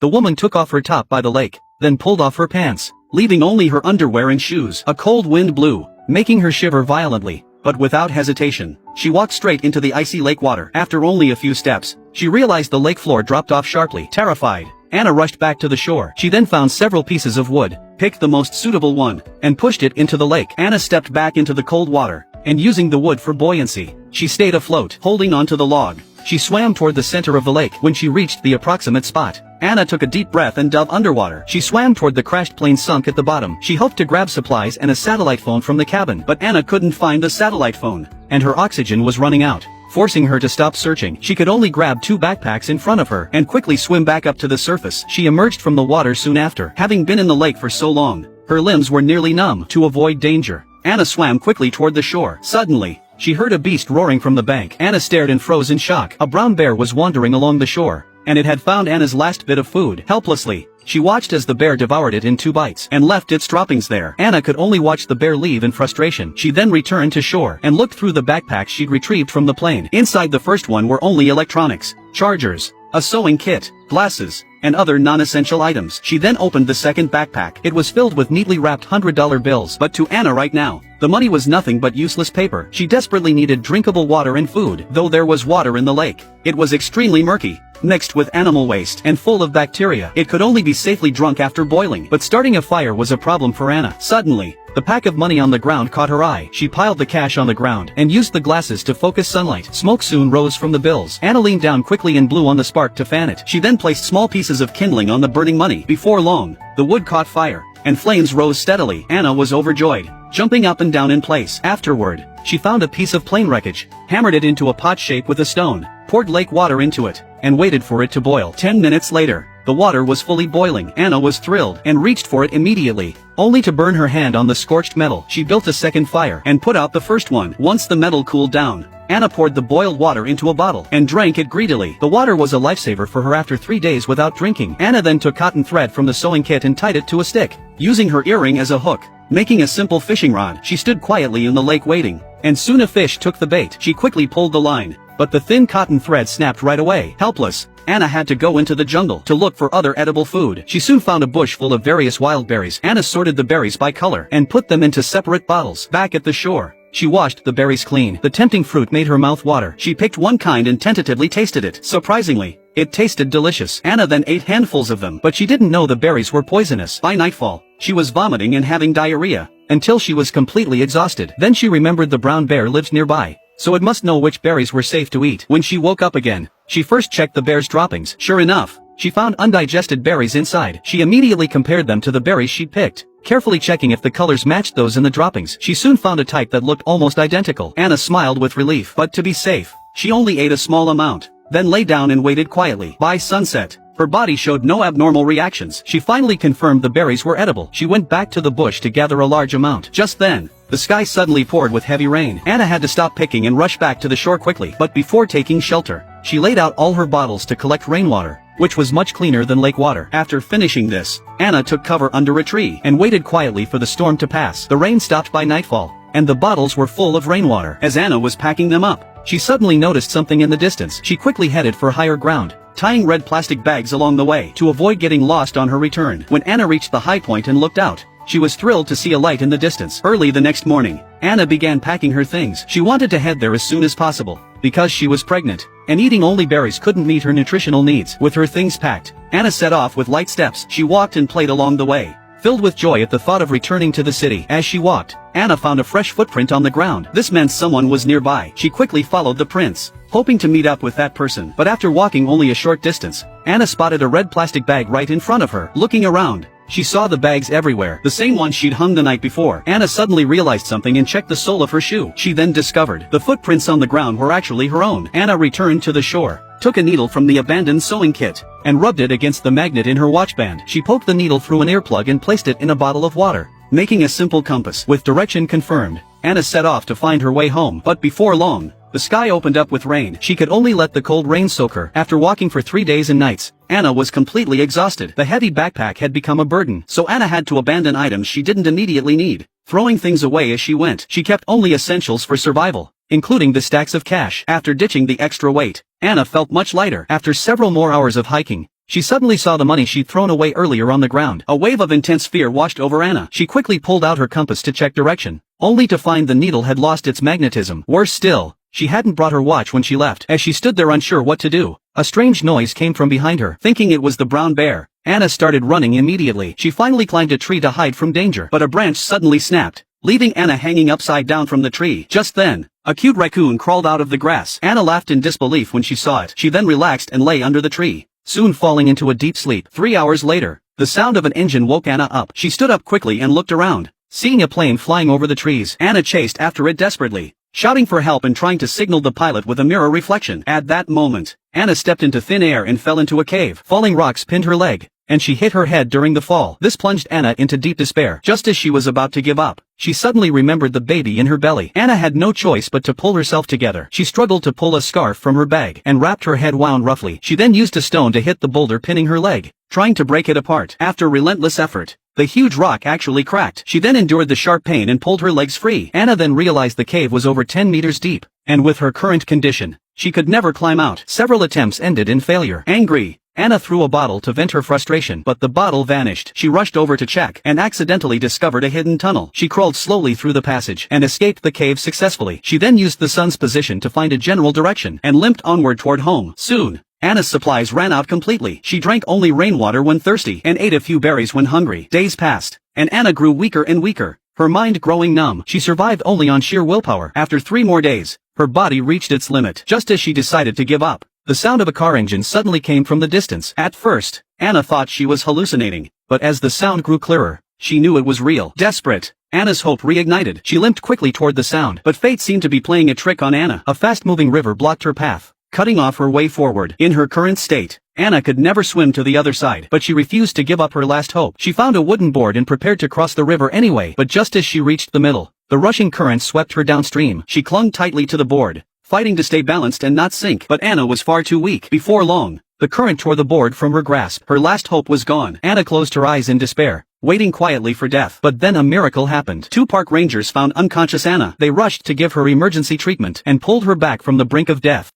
The woman took off her top by the lake, then pulled off her pants, leaving only her underwear and shoes. A cold wind blew, making her shiver violently, but without hesitation, she walked straight into the icy lake water. After only a few steps, she realized the lake floor dropped off sharply. Terrified, Anna rushed back to the shore. She then found several pieces of wood, picked the most suitable one, and pushed it into the lake. Anna stepped back into the cold water, and using the wood for buoyancy, she stayed afloat. Holding onto the log, she swam toward the center of the lake. When she reached the approximate spot, Anna took a deep breath and dove underwater. She swam toward the crashed plane sunk at the bottom. She hoped to grab supplies and a satellite phone from the cabin, but Anna couldn't find the satellite phone, and her oxygen was running out, forcing her to stop searching. She could only grab 2 backpacks in front of her and quickly swim back up to the surface. She emerged from the water soon after. Having been in the lake for so long, her limbs were nearly numb. To avoid danger, Anna swam quickly toward the shore. Suddenly, she heard a beast roaring from the bank. Anna stared and froze in shock. A brown bear was wandering along the shore, and it had found Anna's last bit of food. Helplessly, she watched as the bear devoured it in 2 bites and left its droppings there. Anna could only watch the bear leave in frustration. She then returned to shore and looked through the backpacks she'd retrieved from the plane. Inside the first one were only electronics, chargers, a sewing kit, glasses, and other non-essential items. She then opened the second backpack. It was filled with neatly wrapped $100 bills, but to Anna right now, the money was nothing but useless paper. She desperately needed drinkable water and food. Though there was water in the lake, it was extremely murky, mixed with animal waste, and full of bacteria. It could only be safely drunk after boiling. But starting a fire was a problem for Anna. Suddenly, the pack of money on the ground caught her eye. She piled the cash on the ground and used the glasses to focus sunlight. Smoke soon rose from the bills. Anna leaned down quickly and blew on the spark to fan it. She then placed small pieces of kindling on the burning money. Before long, the wood caught fire, and flames rose steadily. Anna was overjoyed, jumping up and down in place. Afterward, she found a piece of plane wreckage, hammered it into a pot shape with a stone, poured lake water into it, and waited for it to boil. 10 minutes later, the water was fully boiling. Anna was thrilled and reached for it immediately, only to burn her hand on the scorched metal. She built a second fire and put out the first one. Once the metal cooled down, Anna poured the boiled water into a bottle and drank it greedily. The water was a lifesaver for her after 3 days without drinking. Anna then took cotton thread from the sewing kit and tied it to a stick, using her earring as a hook, making a simple fishing rod. She stood quietly in the lake waiting, and soon a fish took the bait. She quickly pulled the line, but the thin cotton thread snapped right away. Helpless, Anna had to go into the jungle to look for other edible food. She soon found a bush full of various wild berries. Anna sorted the berries by color and put them into separate bottles. Back at the shore, she washed the berries clean. The tempting fruit made her mouth water. She picked one kind and tentatively tasted it. Surprisingly, it tasted delicious. Anna then ate handfuls of them, but she didn't know the berries were poisonous. By nightfall, she was vomiting and having diarrhea, until she was completely exhausted. Then she remembered the brown bear lived nearby, so it must know which berries were safe to eat. When she woke up again, she first checked the bear's droppings. Sure enough, she found undigested berries inside. She immediately compared them to the berries she'd picked, carefully checking if the colors matched those in the droppings. She soon found a type that looked almost identical. Anna smiled with relief, but to be safe, she only ate a small amount, then lay down and waited quietly. By sunset, her body showed no abnormal reactions. She finally confirmed the berries were edible. She went back to the bush to gather a large amount. Just then, the sky suddenly poured with heavy rain. Anna had to stop picking and rush back to the shore quickly. But before taking shelter, she laid out all her bottles to collect rainwater, which was much cleaner than lake water. After finishing this, Anna took cover under a tree and waited quietly for the storm to pass. The rain stopped by nightfall, and the bottles were full of rainwater. As Anna was packing them up, she suddenly noticed something in the distance. She quickly headed for higher ground, tying red plastic bags along the way to avoid getting lost on her return. When Anna reached the high point and looked out, she was thrilled to see a light in the distance. Early the next morning, Anna began packing her things. She wanted to head there as soon as possible, because she was pregnant, and eating only berries couldn't meet her nutritional needs. With her things packed, Anna set off with light steps. She walked and played along the way, filled with joy at the thought of returning to the city. As she walked, Anna found a fresh footprint on the ground. This meant someone was nearby. She quickly followed the prints, hoping to meet up with that person. But after walking only a short distance, Anna spotted a red plastic bag right in front of her. Looking around, she saw the bags everywhere, the same ones she'd hung the night before. Anna suddenly realized something and checked the sole of her shoe. She then discovered the footprints on the ground were actually her own. Anna returned to the shore, took a needle from the abandoned sewing kit, and rubbed it against the magnet in her watch band. She poked the needle through an earplug and placed it in a bottle of water, making a simple compass. With direction confirmed, Anna set off to find her way home. But before long, the sky opened up with rain. She could only let the cold rain soak her. After walking for 3 days and nights, Anna was completely exhausted. The heavy backpack had become a burden, so Anna had to abandon items she didn't immediately need, throwing things away as she went. She kept only essentials for survival, including the stacks of cash. After ditching the extra weight, Anna felt much lighter. After several more hours of hiking, She suddenly saw the money she'd thrown away earlier on the ground. A wave of intense fear washed over Anna. She quickly pulled out her compass to check direction, only to find the needle had lost its magnetism. Worse still, she hadn't brought her watch when she left. As she stood there unsure what to do, a strange noise came from behind her. Thinking it was the brown bear, Anna started running immediately. She finally climbed a tree to hide from danger, but a branch suddenly snapped, leaving Anna hanging upside down from the tree. Just then, a cute raccoon crawled out of the grass. Anna laughed in disbelief when she saw it. She then relaxed and lay under the tree, soon falling into a deep sleep. 3 hours later, the sound of an engine woke Anna up. She stood up quickly and looked around. Seeing a plane flying over the trees, Anna chased after it desperately, shouting for help and trying to signal the pilot with a mirror reflection. At that moment, Anna stepped into thin air and fell into a cave. Falling rocks pinned her leg, and she hit her head during the fall. This plunged Anna into deep despair. Just as she was about to give up, she suddenly remembered the baby in her belly. Anna had no choice but to pull herself together. She struggled to pull a scarf from her bag and wrapped her head wound roughly. She then used a stone to hit the boulder pinning her leg, trying to break it apart. After relentless effort, the huge rock actually cracked. She then endured the sharp pain and pulled her legs free. Anna then realized the cave was over 10 meters deep, and with her current condition, she could never climb out. Several attempts ended in failure. Angry, Anna threw a bottle to vent her frustration, but the bottle vanished. She rushed over to check and accidentally discovered a hidden tunnel. She crawled slowly through the passage and escaped the cave successfully. She then used the sun's position to find a general direction and limped onward toward home. Soon, Anna's supplies ran out completely. She drank only rainwater when thirsty and ate a few berries when hungry. Days passed, and Anna grew weaker and weaker, her mind growing numb. She survived only on sheer willpower. After 3 more days, her body reached its limit. Just as she decided to give up, the sound of a car engine suddenly came from the distance. At first, Anna thought she was hallucinating, but as the sound grew clearer, she knew it was real. Desperate, Anna's hope reignited. She limped quickly toward the sound, but fate seemed to be playing a trick on Anna. A fast-moving river blocked her path, cutting off her way forward. In her current state, Anna could never swim to the other side, but she refused to give up her last hope. She found a wooden board and prepared to cross the river anyway, but just as she reached the middle, the rushing current swept her downstream. She clung tightly to the board, fighting to stay balanced and not sink, but Anna was far too weak. Before long, the current tore the board from her grasp. Her last hope was gone. Anna closed her eyes in despair, waiting quietly for death. But then a miracle happened. 2 park rangers found unconscious Anna. They rushed to give her emergency treatment and pulled her back from the brink of death.